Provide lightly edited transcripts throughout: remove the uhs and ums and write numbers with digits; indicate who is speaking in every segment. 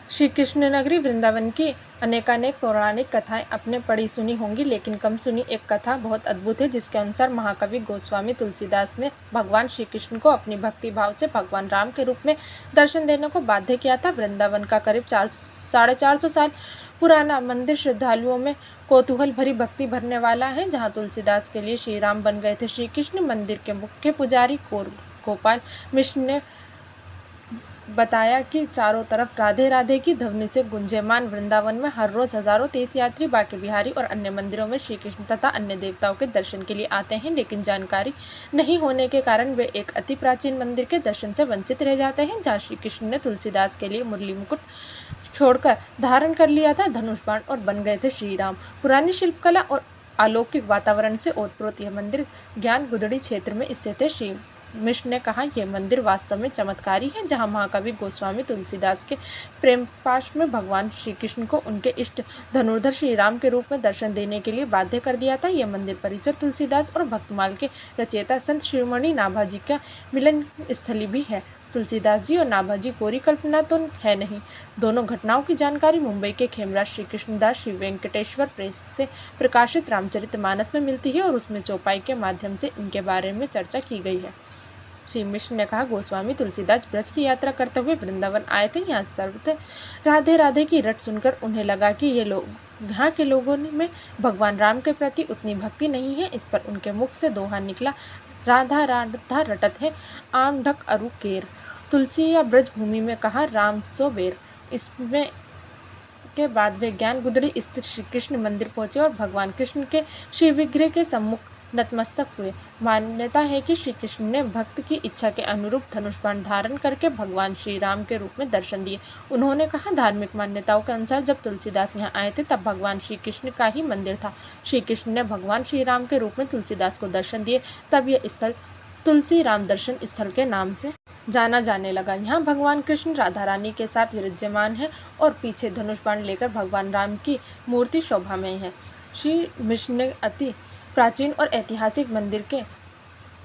Speaker 1: श्री कृष्ण नगरी वृंदावन की अनेकानेक पौराणिक कथाएं आपने पढ़ी सुनी होंगी, लेकिन कम सुनी एक कथा बहुत अद्भुत है, जिसके अनुसार महाकवि गोस्वामी तुलसीदास ने भगवान श्री कृष्ण को अपनी भक्ति भाव से भगवान राम के रूप में दर्शन देने को बाध्य किया था। वृंदावन का करीब 450 साल पुराना मंदिर श्रद्धालुओं में कौतूहल भरी भक्ति भरने वाला है, जहाँ तुलसीदास के लिए श्री राम बन गए थे। श्री कृष्ण मंदिर के मुख्य पुजारी गोपाल मिश्र ने बताया कि चारों तरफ राधे राधे की ध्वनि से गुंजयमान वृंदावन में हर रोज हजारों तीर्थयात्री बांके बिहारी और अन्य मंदिरों में श्री कृष्ण तथा अन्य देवताओं के दर्शन के लिए आते हैं, लेकिन जानकारी नहीं होने के कारण वे एक अति प्राचीन मंदिर के दर्शन से वंचित रह जाते हैं, जहाँ श्री कृष्ण ने तुलसीदास के लिए मुरली मुकुट छोड़कर धारण कर लिया था धनुष बाण और बन गए थे श्री राम। पुरानी शिल्पकला और अलौकिक वातावरण से ओतप्रोत यह मंदिर ज्ञान गुदड़ी क्षेत्र में स्थित है। श्री मिश्र ने कहा, यह मंदिर वास्तव में चमत्कारी है, जहां महाकवि गोस्वामी तुलसीदास के प्रेम पाश में भगवान श्री कृष्ण को उनके इष्ट धनुर्धर श्री राम के रूप में दर्शन देने के लिए बाध्य कर दिया था। यह मंदिर परिसर तुलसीदास और भक्तमाल के रचयिता संत शिरोमणि नाभाजी का मिलन स्थली भी है। तुलसीदास जी और नाभाजी कोरी कल्पना तो है नहीं। दोनों घटनाओं की जानकारी मुंबई के खेमराज श्री कृष्णदास श्री वेंकटेश्वर प्रेस से प्रकाशित रामचरितमानस में मिलती है और उसमें चौपाई के माध्यम से इनके बारे में चर्चा की गई है। श्री मिश्र ने कहा, गोस्वामी तुलसीदास ब्रज की यात्रा करते हुए वृंदावन आए थे। यहाँ सर्वत्र राधे राधे की रट सुनकर उन्हें लगा कि ये लोग यहाँ के लोगों में भगवान राम के प्रति उतनी भक्ति नहीं है। इस पर उनके मुख से दोहा निकला, राधा राधा रटत है आम ढक अरु केर। तुलसी या ब्रज भूमि में कहा राम सो बेर। इसमें के बाद वे ज्ञान गुदड़ी स्थित श्री कृष्ण मंदिर पहुंचे और भगवान कृष्ण के श्री विग्रह के सम्मुख नतमस्तक हुए। मान्यता है कि श्री कृष्ण ने भक्त की इच्छा के अनुरूप धनुष बाण धारण करके भगवान श्री राम के रूप में दर्शन दिए। उन्होंने कहा, धार्मिक मान्यताओं के अनुसार जब तुलसीदास यहाँ आए थे तब भगवान श्री कृष्ण का ही मंदिर था। श्री कृष्ण ने भगवान श्री राम के रूप में तुलसीदास को दर्शन दिए, तब यह स्थल तुलसी राम दर्शन स्थल के नाम से जाना जाने लगा। यहाँ भगवान कृष्ण राधा रानी के साथ विराजमान है और पीछे धनुष बाण लेकर भगवान राम की मूर्ति शोभा में है। श्री मिश्र ने अति प्राचीन और ऐतिहासिक मंदिर के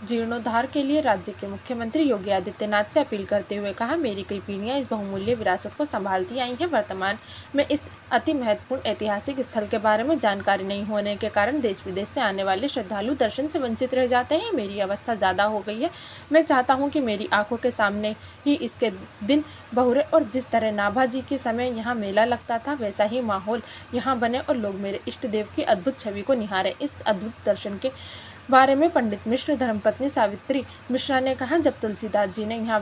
Speaker 1: जीर्णोद्धार के लिए राज्य के मुख्यमंत्री योगी आदित्यनाथ से अपील करते हुए कहा, मेरी कई पीढ़ियां इस बहुमूल्य विरासत को संभालती आई हैं। वर्तमान में इस अति महत्वपूर्ण ऐतिहासिक स्थल के बारे में जानकारी नहीं होने के कारण देश विदेश से आने वाले श्रद्धालु दर्शन से वंचित रह जाते हैं। मेरी अवस्था ज़्यादा हो गई है। मैं चाहता हूँ कि मेरी आंखों के सामने ही इसके दिन बहुरे और जिस तरह नाभाजी के समय यहाँ मेला लगता था वैसा ही माहौल यहाँ बने और लोग मेरे इष्ट देव की अद्भुत छवि को निहारें। इस अद्भुत दर्शन के बारे में पंडित मिश्र धर्मपत्नी सावित्री मिश्रा ने कहा, जब तुलसीदास जी ने यहाँ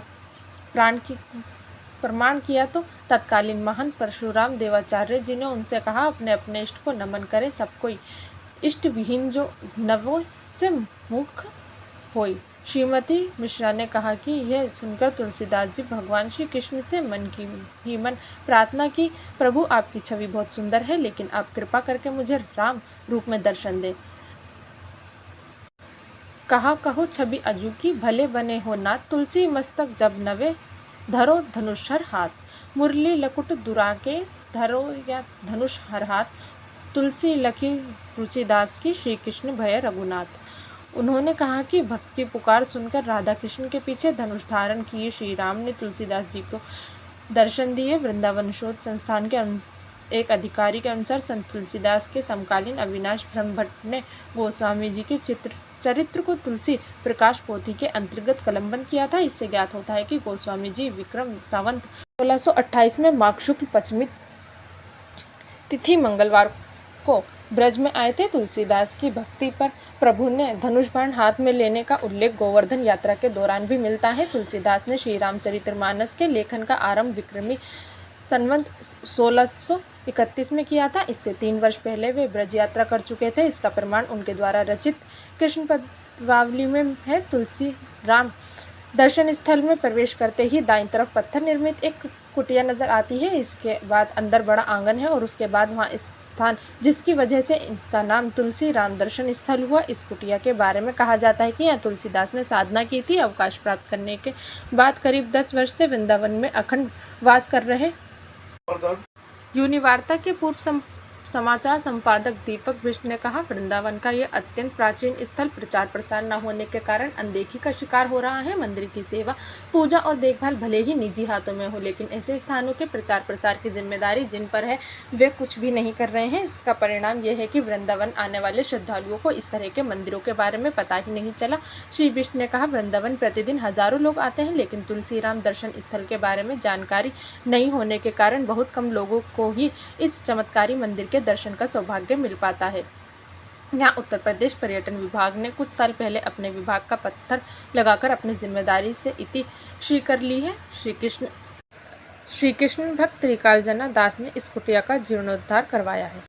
Speaker 1: प्रमाण किया तो तत्कालीन महंत परशुराम देवाचार्य जी ने उनसे कहा, अपने अपने इष्ट को नमन करें। सब कोई इष्ट विहीन जो नवो से मुख होई। श्रीमती मिश्रा ने कहा कि यह सुनकर तुलसीदास जी भगवान श्री कृष्ण से मन की ही मन प्रार्थना की, प्रभु आपकी छवि बहुत सुंदर है, लेकिन आप कृपा करके मुझे राम रूप में दर्शन दें। कहा, कहो छवि अजू की, भले बने हो नाथ, तुलसी मस्तक जब नवे धरो धनुष हर हाथ। मुरली लकुट दुराके धरो या धनुष हर हाथ, तुलसी लखी रुचिदास की, श्री कृष्ण भय रघुनाथ। उन्होंने कहा कि भक्त की पुकार सुनकर राधा कृष्ण के पीछे धनुष धारण किए श्री राम ने तुलसीदास जी को दर्शन दिए। वृंदावन शोध संस्थान के एक अधिकारी के अनुसार संत तुलसीदास के समकालीन अविनाश ब्रह्मभट्ट ने गोस्वामी जी के चरित्र को तुलसी प्रकाश पोथी के अंतर्गत कलमबंद किया था। इससे ज्ञात होता है कि गोस्वामी जी विक्रम संवत 1628 में माघ शुक्ल पंचमी तिथि मंगलवार को ब्रज में आए थे। तुलसीदास की भक्ति पर प्रभु ने धनुष बाण हाथ में लेने का उल्लेख गोवर्धन यात्रा के दौरान भी मिलता है। तुलसीदास ने श्री रामचरितमानस के लेखन का आरंभ विक्रमी संवत 1631 में किया था। इससे 3 वर्ष पहले वे ब्रज यात्रा कर चुके थे। इसका प्रमाण उनके द्वारा रचित कृष्ण पदावली में है। तुलसी राम दर्शन स्थल में प्रवेश करते ही दाईं तरफ पत्थर निर्मित एक कुटिया नजर आती है। इसके बाद अंदर बड़ा आंगन है और उसके बाद वहाँ स्थान, जिसकी वजह से इसका नाम तुलसी राम दर्शन स्थल हुआ। इस कुटिया के बारे में कहा जाता है कि यहाँ तुलसीदास ने साधना की थी। अवकाश प्राप्त करने के बाद करीब 10 वर्ष से वृंदावन में अखंड वास कर रहे यूनिवार्ता के पूर्व समाचार संपादक दीपक बिष्ट ने कहा, वृंदावन का ये अत्यंत प्राचीन स्थल प्रचार प्रसार न होने के कारण अनदेखी का शिकार हो रहा है। मंदिर की सेवा, पूजा और देखभाल भले ही निजी हाथों में हो, लेकिन ऐसे स्थानों के प्रचार प्रसार की जिम्मेदारी जिन पर है वे कुछ भी नहीं कर रहे हैं। इसका परिणाम यह है कि वृंदावन आने वाले श्रद्धालुओं को इस तरह के मंदिरों के बारे में पता ही नहीं चला। श्री बिष्ट ने कहा, वृंदावन प्रतिदिन हजारों लोग आते हैं, लेकिन तुलसीराम दर्शन स्थल के बारे में जानकारी नहीं होने के कारण बहुत कम लोगों को ही इस चमत्कारी मंदिर के दर्शन का सौभाग्य मिल पाता है। यहाँ उत्तर प्रदेश पर्यटन विभाग ने कुछ साल पहले अपने विभाग का पत्थर लगाकर अपनी जिम्मेदारी से इति श्री कर ली है। श्री कृष्ण भक्त त्रिकाल जना दास ने इस कुटिया का जीर्णोद्धार करवाया है।